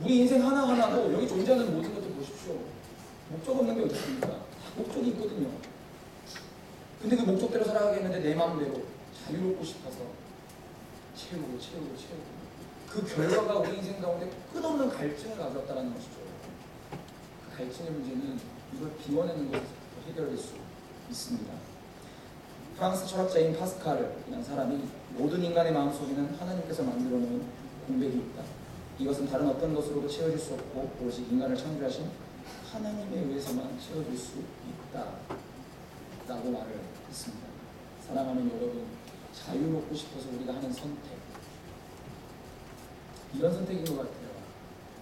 우리 인생 하나하나도 여기 존재하는 모든 것들 보십시오. 목적 없는 게 어디 있습니까? 다 목적이 있거든요. 근데 그 목적대로 살아가겠는데 내 마음대로 자유롭고 싶어서 채우고 그 결과가 우리 인생 가운데 끝없는 갈증을 가져왔다는 것이죠. 그 갈증의 문제는 이걸 비워내는 것에서 해결될 수 있습니다. 프랑스 철학자인 파스칼이라는 사람이 모든 인간의 마음속에는 하나님께서 만들어 놓은 공백이 있다. 이것은 다른 어떤 것으로도 채워질 수 없고 오직 인간을 창조하신 하나님에 의해서만 채워질 수 있다 라고 말을 했습니다. 사랑하는 여러분, 자유롭고 싶어서 우리가 하는 선택, 이런 선택인 것 같아요.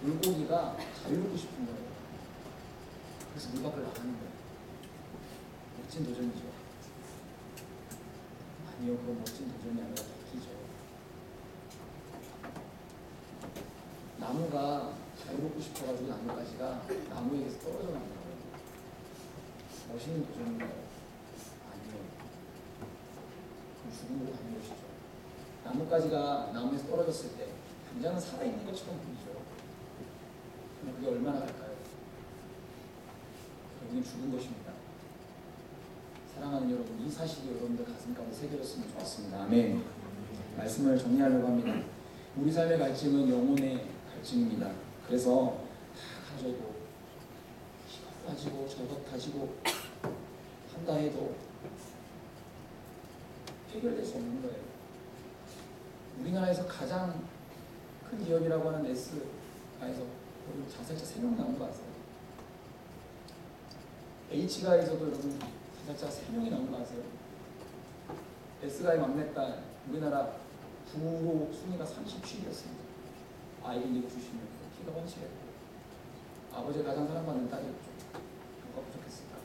물고기가 자유롭고 싶은 거예요. 그래서 물 밖을 나가는 거예요. 멋진 도전이죠. 아니요, 그건 멋진 도전이 아니라 덕기죠. 나무가 자유롭고 싶어가지고 나뭇가지가 나무에게서 떨어져 나가는 거예요. 멋있는 도전인가요? 아니요. 그럼 죽음으로 가는 것이죠. 나뭇가지가 나무에서 떨어졌을 때 당장은 살아있는 것처럼 보이죠. 그럼 그게 얼마나 갈까요? 결국엔 죽은 것입니다. 사랑하는 여러분, 이 사실이 여러분들 가슴 가운데 새겨졌으면 좋겠습니다. 아멘. 말씀을 정리하려고 합니다. 우리 삶의 갈증은 영혼의 갈증입니다. 그래서 다 가져도 이것 가지고 저것 가지고 한다 해도 해결될 수 없는 거예요. 우리나라에서 가장 큰 기업이라고 하는 S가에서 자살자 3명 나온 거 아세요? H가에서도 여러분 자살자 3명이 나온 거 아세요? S가의 막내딸 우리나라 부호 순위가 37이었습니다. 아이를 낳아주시면 키가 훤칠했고 아버지가 가장 사랑받는 딸이었죠. 누가 부족했을까?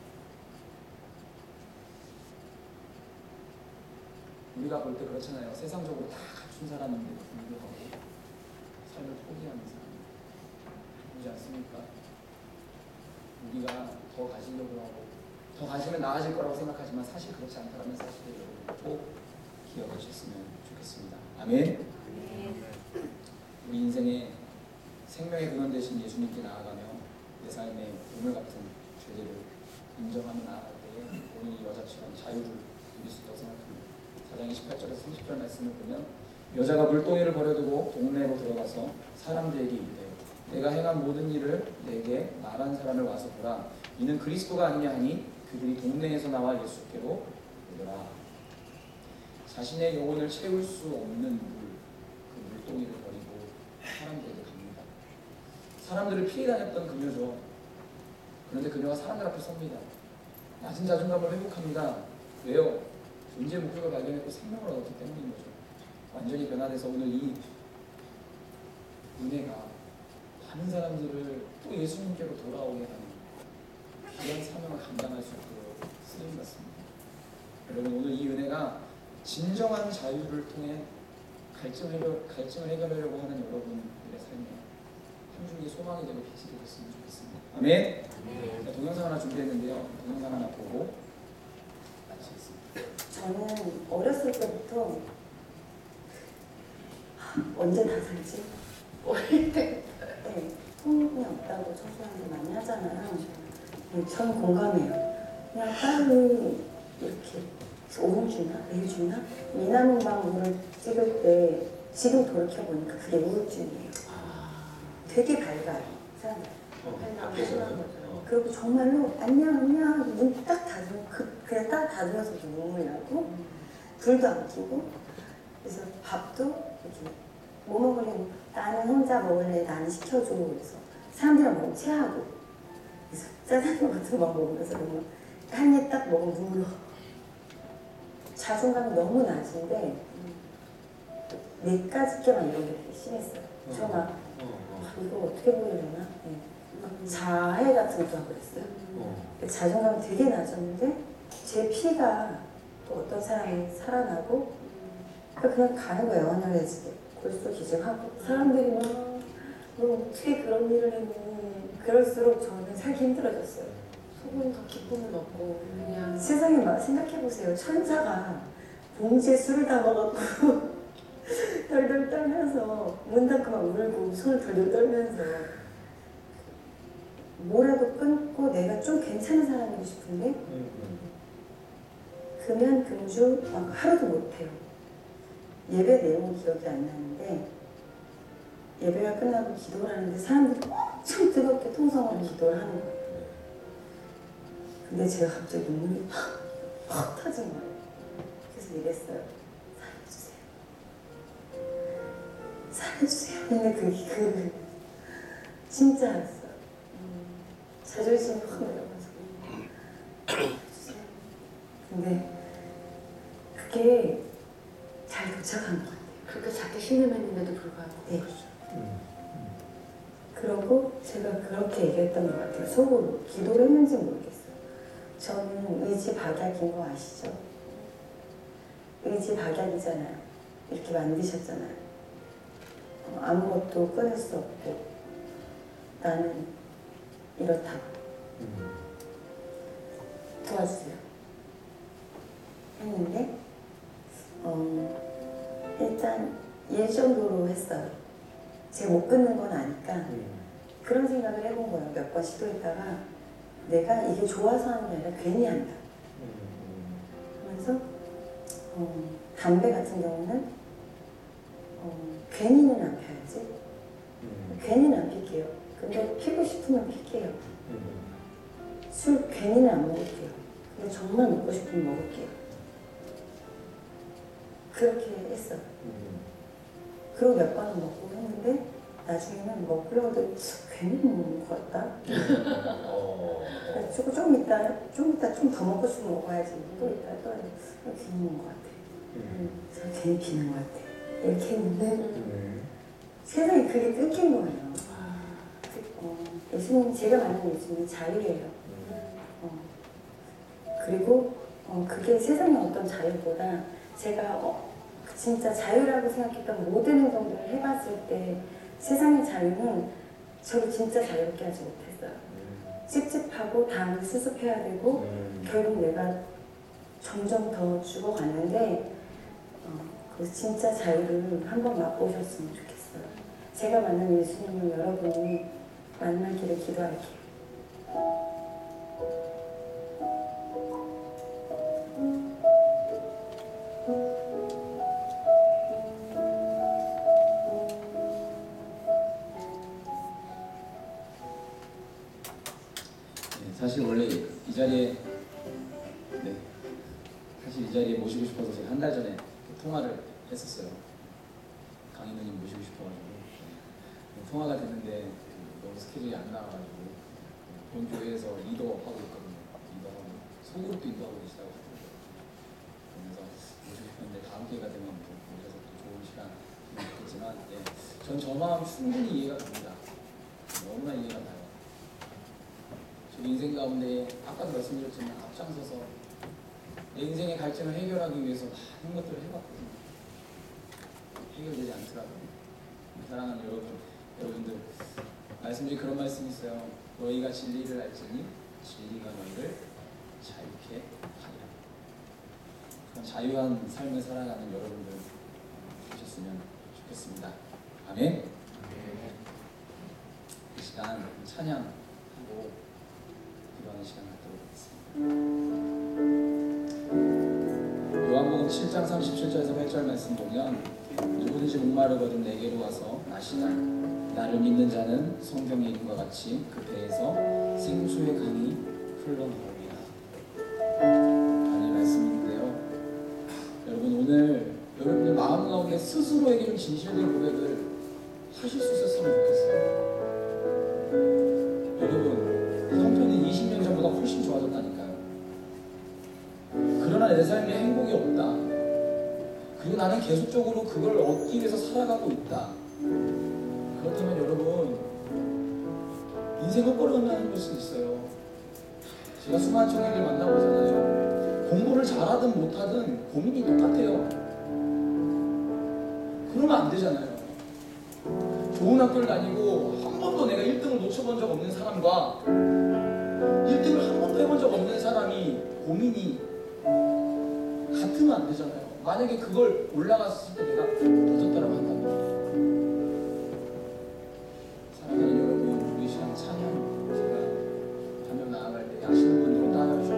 우리가 볼 때 그렇잖아요. 세상적으로 다 갖춘 사람인데도 불구하고 삶을 포기하는 사람 보지 않습니까? 우리가 더 가지려고 하고 더 가지면 나아질 거라고 생각하지만 사실 그렇지 않다는 사실을 여러분 꼭 기억하셨으면 좋겠습니다. 아멘. 우리 인생의 생명의 근원 되신 예수님께 나아가며 내 삶의 오늘 같은 죄를 인정하며 나아갈 때에 오늘 이 여자처럼 자유를 누릴 수 있다고 생각합니다. 4장 28절에서 30절 말씀을 보면 여자가 물동이를 버려두고 동네로 들어가서 사람들에게 이르되 내가 행한 모든 일을 내게 말한 사람을 와서 보라. 이는 그리스도가 아니냐 하니 그들이 동네에서 나와 예수께로 오더라. 자신의 영혼을 채울 수 없는 그 물동이를 버리고 사람들에게 갑니다. 사람들을 피해 다녔던 그녀죠. 그런데 그녀가 사람들 앞에 섭니다. 낮은 자존감을 회복합니다. 왜요? 존재의 목적을 발견했고 생명을 얻었기 때문인 거죠. 완전히 변화돼서 오늘 이 은혜가 많은 사람들을 또 예수님께로 돌아오게 하는 귀한 사명을 감당할 수 있도록 쓰임 받습니다. 여러분, 오늘 이 은혜가 진정한 자유를 통해 갈증을 해결하려고 하는 여러분들의 삶에 한 줄기 소망이 되고 빛이 되었으면 좋겠습니다. 아멘. 네. 동영상 하나 준비했는데요. 동영상 하나 보고 마치겠습니다.
저는 어렸을 때부터 언제 나설지 어릴 때 소문이 없다고 청소년들 많이 하잖아요. 저는 공감해요. 그냥 빨리 이렇게 5분 주나? 내일 주나? 미나문방구를 찍을 때 지금 돌이켜보니까 그게 우울증이에요. 되게 밝아요, 사람들. 그리고 정말로 안녕 문 딱 닫으면 그냥 딱 닫으면서도 눈물 나고 불도 안 켜고 그래서 밥도 이렇게 뭐 먹으려고 나는 혼자 먹을래 나는 시켜줘 그래서 사람들이랑 먹으면 체하고 그래서 짜장면 같은 거 막 먹으면서 한 입 딱 먹으면 눈물 자존감이 너무 낮은데 몇 가지 게만 이런 게 되게 심했어요. 저 막 이거 어떻게 보이려나? 자해 같은 것도 하고 그랬어요. 자존감이 되게 낮았는데 제 피가 또 어떤 사람이 살아나고 그냥 가는 거예요. 하늘에서 골수 기증하고 사람들이 막 너 어떻게 그런 일을 했니? 그럴수록 저는 살기 힘들어졌어요.
속은 더 기쁨은 없고 그냥
세상에 막 생각해보세요. 천사가 봉지에 술을 담아갖고 덜덜 떨면서 문 닫고 막 울고 손을 덜덜 떨면서 뭐라도 끊고 내가 좀 괜찮은 사람이고 싶은데 금연 금주 막 하루도 못해요. 예배 내용은 기억이 안 나는데 예배가 끝나고 기도를 하는데 사람들이 엄청 뜨겁게 통성으로 기도를 하는 거예요. 근데 제가 갑자기 눈물이 팍 터진 거예요. 그래서 이랬어요. 살려주세요. 살려주세요. 근데 그게 진짜였어요. 자존심이 확 내려가서 살려주세요. 근데 그게 잘 도착한 것 같아요.
그렇게 작게 신음했는데도 불구하고.
네. 그러고 제가 그렇게 얘기했던 것 같아요. 속으로 기도를 했는지 모르겠어요. 저는 의지 박약인 거 아시죠? 의지 박약이잖아요. 이렇게 만드셨잖아요. 아무것도 끊을 수 없고 나는 이렇다. 도와주세요. 했는데 일단 일 정도로 했어요. 제가 못 끊는 건 아니까 그런 생각을 해본 거예요. 몇 번 시도했다가 내가 이게 좋아서 하는 게 아니라 괜히 한다. 그래서 담배 같은 경우는 괜히는 안 펴야지. 괜히는 안 필게요. 근데 피고 싶으면 필게요. 술 괜히는 안 먹을게요. 근데 정말 먹고 싶으면 먹을게요. 그렇게 했어요. 그리고 몇 번은 먹고 했는데 나중에는 먹으려고 괜히 먹는 것 같다. 그래서 좀 이따 좀 더 먹고 싶으면 먹어야지. 또 이따 또 괜히 먹는 것 같아. 저 괜히 피는 것 같아. 이렇게 했는데 세상에 그게 뜯긴 거예요. 예수님, 제가 만난 예수님이 자유예요. 그리고 그게 세상의 어떤 자유보다 제가 진짜 자유라고 생각했던 모든 행동들을 해봤을 때 세상의 자유는 저를 진짜 자유롭게 하지 못했어요. 찝찝하고 다음에 수습해야 되고 결국 내가 점점 더 죽어갔는데 그 진짜 자유를 한번 맛보셨으면 좋겠어요. 제가 만난 예수님을 여러분이 만나기를 기도할게요.
사실 원래 이 자리에 사실 이 자리에 모시고 싶어서 제가 한 달 전에 통화를 했었어요. 강희 누님 모시고 싶어가지고 통화가 됐는데 너무 스케줄이 안 나와가지고 본 교회에서 리더하고 있거든요. 리더하고 소그룹도 인도하고 계시다고 하더라고요. 그래서 모시고 싶었는데 다음 기회가 되면 모셔서 또 좋은 시간 좋겠지만 전 저 마음 충분히 이해가 됩니다. 너무나 이해가 가요. 저 인생 가운데 아까도 말씀드렸지만 앞장서서 내 인생의 갈증을 해결하기 위해서 많은 것들을 해봤거든요. 해결되지 않더라고요. 사랑하는 여러분들 말씀 중에 그런 말씀이 있어요. 너희가 진리를 알지니 진리가 너희를 자유케 하리라. 그런 자유한 삶을 살아가는 여러분들 되셨으면 좋겠습니다. 아멘. 이 시간 찬양하고 기도하는 시간 갖도록 하겠습니다. 요한복음 7장 37절에서 8절 말씀 보면 누구든지 목마르거든 내게로 와서 마시라. 나를 믿는 자는 성경의 이름과 같이 그 배에서 생수의 강이 흘러나오리라. 하나님의 말씀인데요. 여러분 오늘 여러분들 마음 가운데 스스로에게 좀 진실된 고백을 하실 수 있었으면 좋겠어요. 여러분 형편이 20년 전보다 훨씬 좋아졌다니까요. 그러나 내 삶에 행복이 없다. 그리고 나는 계속적으로 그걸 얻기 위해서 살아가고 있다. 그렇다면 여러분 인생을 끌어가는 것이 있어요. 제가 수많은 청년들 만나보잖아요. 공부를 잘하든 못하든 고민이 똑같아요. 그러면 안 되잖아요. 좋은 학교를 다니고 한 번도 내가 1등을 놓쳐본 적 없는 사람과 1등을 한 번도 해본 적 없는 사람이 고민이 같으면 안 되잖아요. 만약에 그걸 올라갔을 때 내가 늦었다라고 한다면, 사랑하는 여러분, 우리 시간 찬양 제가 하며 나아갈 때 아시는 분들은 따라주시고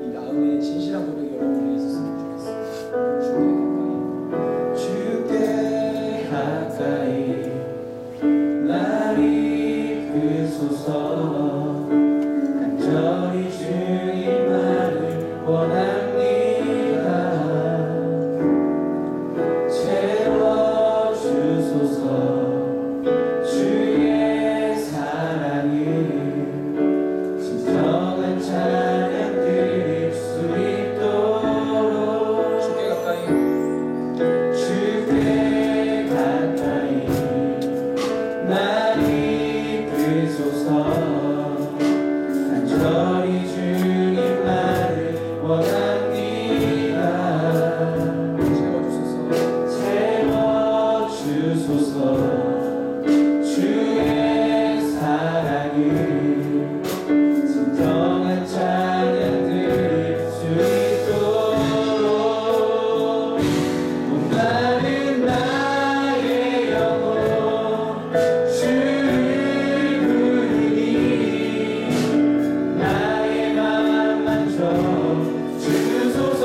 이 마음의 진실한 고백이 여러분에게 있었으면 좋겠어요. 주께 가까이 나를 이끄소서. 간절히 주님만을 원합니다. 채워주소서. 주의 사랑을 진정한 찬양 드릴 수 있도록. 주께 가까이 나를 이끄소서. 간절히 주님만을 원합니다. 채워주소서. 주의 사랑을 진정한 찬양 드릴 수 있도록. 목마른 나의 영혼 주를 부르니 나의 마음 만져 주소서.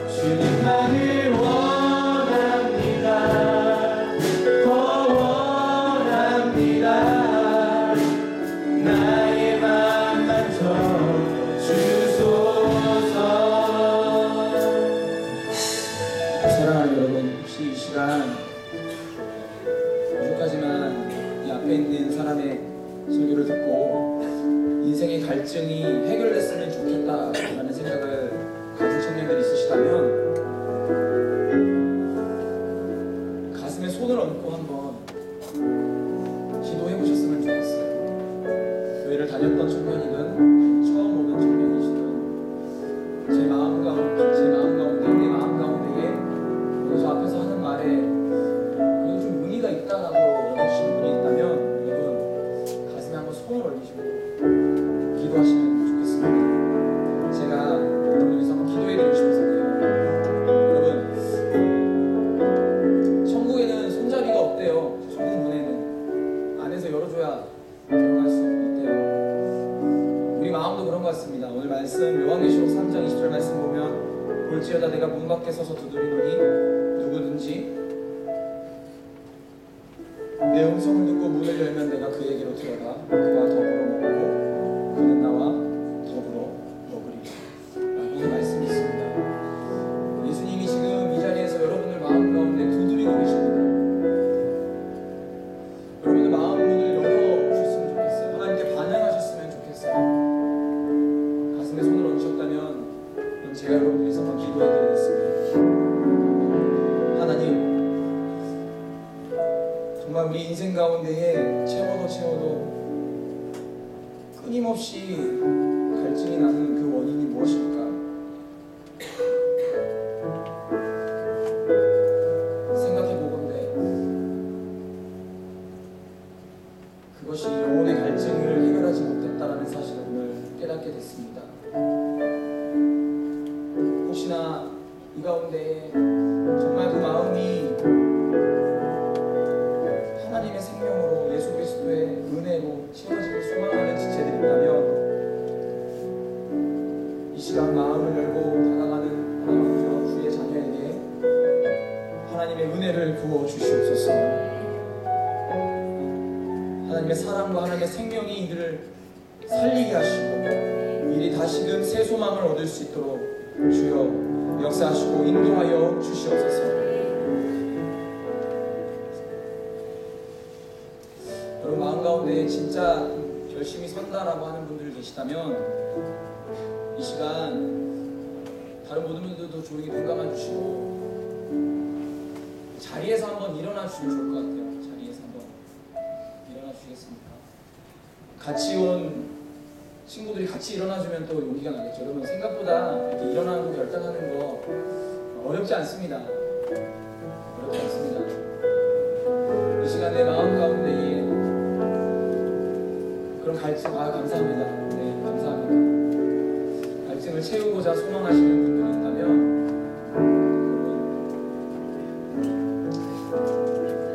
주님만을 원합니다. 더 원합니다. 나의 마음 만져 주소서. 사랑하는 여러분, 혹시 이 시간 오죽하지만 이 앞에 있는 사람의 설교를 듣고 인생의 갈증이 해결됐으면 좋겠다라는 생각을 가진 청년들이 있으시다면 가슴에 손을 얹고 한번 기도해 보셨으면 좋겠어요. 교회를 다녔던 청년이든 처음 오는 청년이시든 제 마음 가운데 내 마음 가운데에 저 앞에서 하는 말에 그래도 좀 의미가 있다라고 하시는 분이 있다면 여러분 가슴에 한번 손을 올리시고 기도하시면 좋겠습니다. 제가 여러분 위해서 한번 기도해드리고 싶어서요. 여러분, 천국에는 손잡이가 없대요. 천국 문에는 안에서 열어줘야 들어갈 수 있대요. 우리 마음도 그런 것 같습니다. 오늘 말씀 요한계시록 3장 20절 말씀 보면 볼지어다 내가 문 밖에 서서 두드리노니 누구든지 내 음성을 듣고 문을 열면 내가 그에게로 들어가 그와 더불어 먹고 그는 나와 더불어 먹으리라 라고 말씀이 있습니다. 예수님이 지금 이 자리에서 여러분들 마음 가운데 두드리고 계십니다. 여러분들 마음 문을 열어주셨으면 좋겠어요. 하나님께 반응하셨으면 좋겠어요. 가슴에 손을 얹으셨다면 제가 여러분들 위해서 한번 기도해드리겠습니다. 하나님, 정말 우리 인생 가운데에 채워도 끊임없이 갈증이 나는 그 원인이 무엇일까? 생각해보건대 그것이 영혼의 갈증을 해결하지 못했다라는 사실을 오늘 깨닫게 됐습니다. 혹시나 이 가운데 정말 그 마음이 하나님의 생명으로 예수 그리스도의 은혜로 채워지길 소망하는 지체들이 있다면 이 시간 마음을 열고 다가가는 하나님께서 주의 자녀에게 하나님의 은혜를 부어 주시옵소서. 하나님의 사랑과 하나님의 생명이 이들을 살리게 하시고 이들이 다시금 새 소망을 얻을 수 있도록 주여 역사하시고 인도하여 주시옵소서. 여러분 마음 가운데 진짜 열심히 선다라고 하는 분들 계시다면 이 시간 다른 모든 분들도 조용히 눈 감아주시고 자리에서 한번 일어나 주시면 좋을 것 같아요. 자리에서 한번 일어나 주시겠습니까? 같이 온 친구들이 같이 일어나주면 또 용기가 나겠죠. 여러분 생각보다 이렇게 일어나는 거 결단하는 거 어렵지 않습니다. 어렵지 않습니다. 이 시간 내 마음 가운데에 그런 갈증, 감사합니다. 네, 감사합니다. 갈증을 인생을 채우고자 소망하시는 분들이 있다면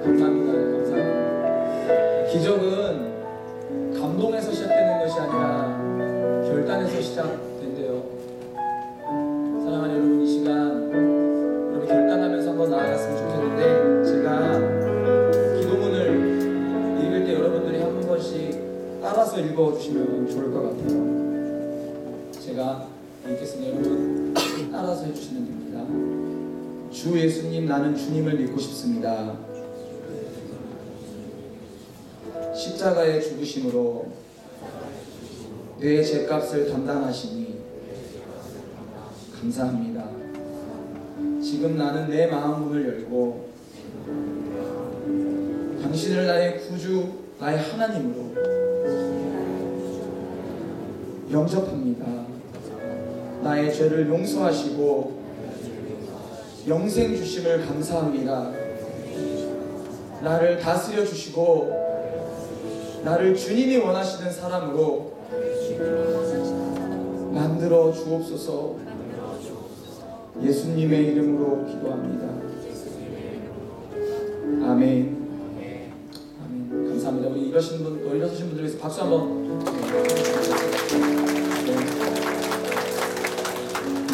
감사합니다. 감사합니다. 기적은 감동에서 시작되는 것이 아니라 결단에서 시작된대요. 사랑하는 여러분, 이 시간 여러분 결단하면서 한번 나아갔으면 좋겠는데, 제가 기도문을 읽을 때 여러분들이 한 번씩 따라서 읽어주시면 좋을 것 같아요. 제가 읽겠습니다. 여러분 따라서 해주시면 됩니다. 주 예수님, 나는 주님을 믿고 싶습니다. 십자가의 죽으심으로 내 죄값을 담당하시니 감사합니다. 지금 나는 내 마음 문을 열고 당신을 나의 구주, 나의 하나님으로 영접합니다. 나의 죄를 용서하시고 영생 주심을 감사합니다. 나를 다스려 주시고 나를 주님이 원하시는 사람으로 만들어 주옵소서. 예수님의 이름으로 기도합니다. 아멘. 아멘. 감사합니다. 우리 일어서신 분들 위해서 박수 한번.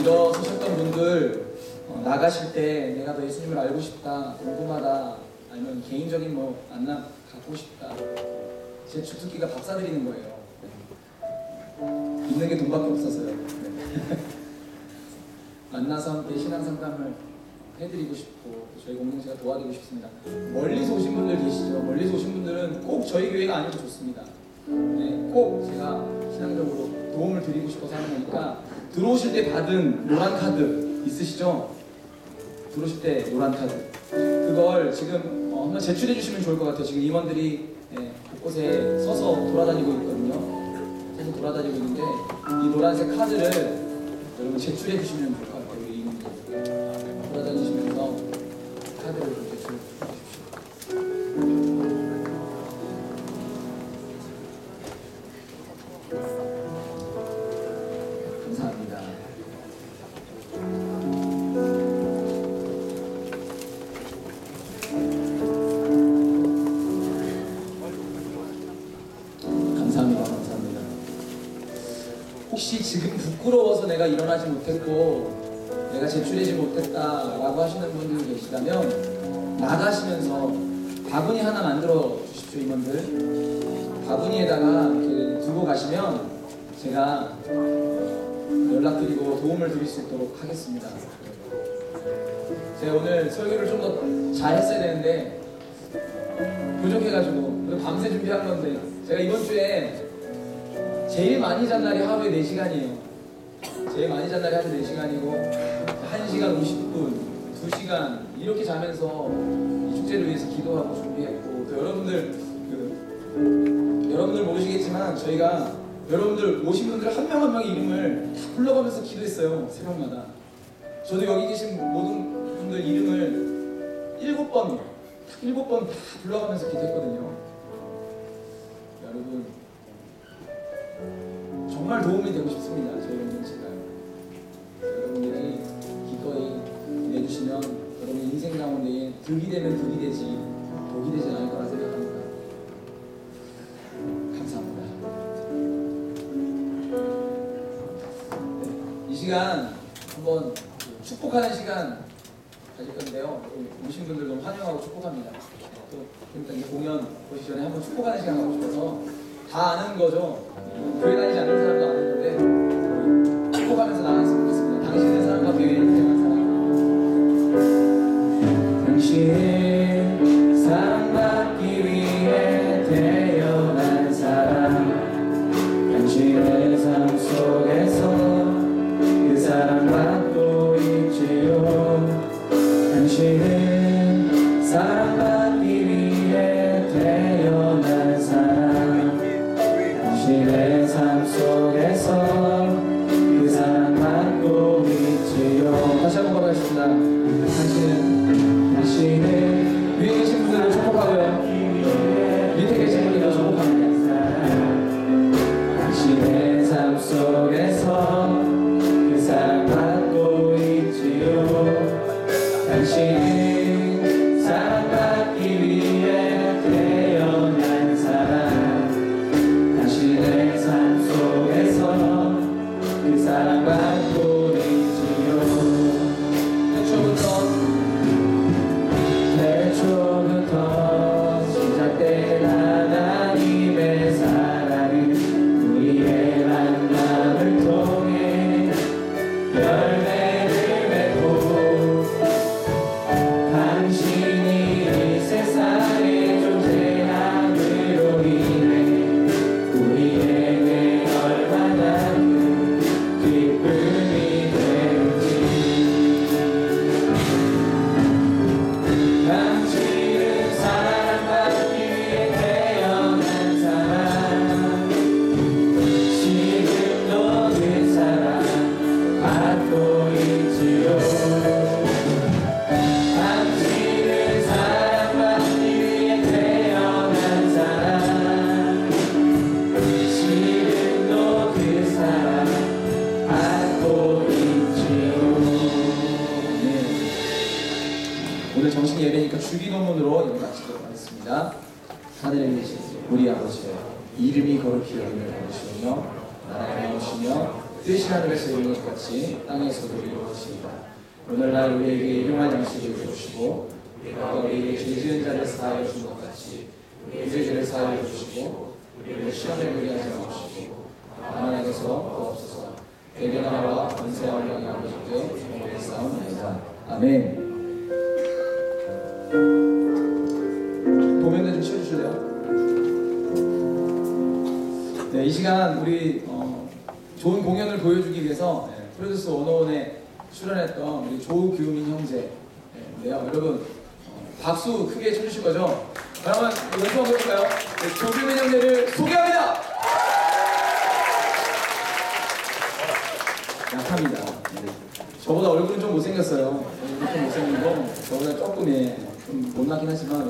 일어서셨던 분들, 나가실 때 내가 더 예수님을 알고 싶다, 궁금하다, 아니면 개인적인 만남 갖고 싶다, 제 주특기가 박사 드리는 거예요. 있는 게 돈밖에 없어서요. 만나서 함께 신앙 상담을 해드리고 싶고 저희 공동체가 도와드리고 싶습니다. 멀리서 오신 분들 계시죠? 멀리서 오신 분들은 꼭 저희 교회가 아니어도 좋습니다. 네, 꼭 제가 신앙적으로 도움을 드리고 싶어서 하는 거니까 들어오실 때 받은 노란 카드 있으시죠? 들어오실 때 노란 카드, 그걸 지금 한번 제출해 주시면 좋을 것 같아요. 지금 임원들이 곳곳에 서서 돌아다니고 있거든요. 서서 돌아다니고 있는데 이 노란색 카드를 여러분 제출해 주시면 좋을 것 같아요. 우리 임원들 돌아다니시면서 카드를 좀 제출해 주십시오. 감사합니다. 감사합니다. 혹시 지금 부끄러워서 내가 일어나지 못했고 내가 제출하지 못했다라고 하시는 분들이 계시다면 나가시면서 바구니 하나 만들어 주십시오. 임원들 바구니에다가 이렇게 두고 가시면 제가 연락드리고 도움을 드릴 수 있도록 하겠습니다. 제가 오늘 설교를 좀 더 잘 했어야 되는데 부족해가지고 밤새 준비한 건데, 제가 이번 주에 제일 많이 잔 날이 하루에 4시간이에요. 제일 많이 잔 날이 하루에 4시간이고 1시간 50분, 2시간 이렇게 자면서 이 축제를 위해서 기도하고 준비했고, 또 여러분들 모르시겠지만 저희가 여러분들 오신 분들 한 명 한 명의 이름을 다 불러가면서 기도했어요. 새벽마다. 저도 여기 계신 모든 분들 이름을 7번 다 불러가면서 기도했거든요. 여러분 정말 도움이 되고 싶습니다. 저희 공동체가 여러분들이 기꺼이 내주시면 여러분 인생 가운데 득이 되면 득이 되지 독이 되지 않을 거라 생각합니다. 감사합니다. 네, 이 시간 한번 축복하는 시간 가질 건데요. 오신 분들 너무 환영하고 축복합니다. 또 일단 이 공연 보시기 전에 한번 축복하는 시간 가고 싶어서, 다 아는 거죠. 교회 다니지 않는 사람도 아는 건데 축복하면서 나갔으면 좋겠습니다. 당신의 사랑과 교회의 인생한 사랑. 당신의 사랑받기 위해 태어난 사람, 당신의 삶 속에서 그 사랑받고 있지요. 당신은 사랑받기 위해 태어난 사람, 당신의 삶 속에서 그 사랑받고 있지요. 다시 한번 고백하겠습니다. 당신은 위에 계신 분들을 축복하고요. 우리 아버지여 이름이 거룩히 여김을 받으시며 나라가 나오시며 뜻이 하늘에서 이루는 것 같이 땅에서도 이루어지이다. 오늘날 우리에게 일용할 양식을 주시고 우리가 우리에게 죄 지은 자를 사하여 준 것 같이 우리의 죄를 사하여 주시고 우리를 시험에 들게 하지 마시고 다만 악에서 구하옵소서. 대개 나라와 권세와 영광이 아버지께 영원히 싸움나이다. 아멘. 도면도 좀 치워주실래요? 네, 이 시간 우리 좋은 공연을 보여주기 위해서 프로듀스 101에 출연했던 우리 조규민 형제, 여러분 박수 크게 쳐주실 거죠? 그러면 연습 한번 해볼까요? 네, 조규민 형제를 소개합니다. 약합니다. 네. 저보다 얼굴은 좀 못생겼어요. 얼굴은 좀 못생기고 저보다 조금 좀 못나긴 하지만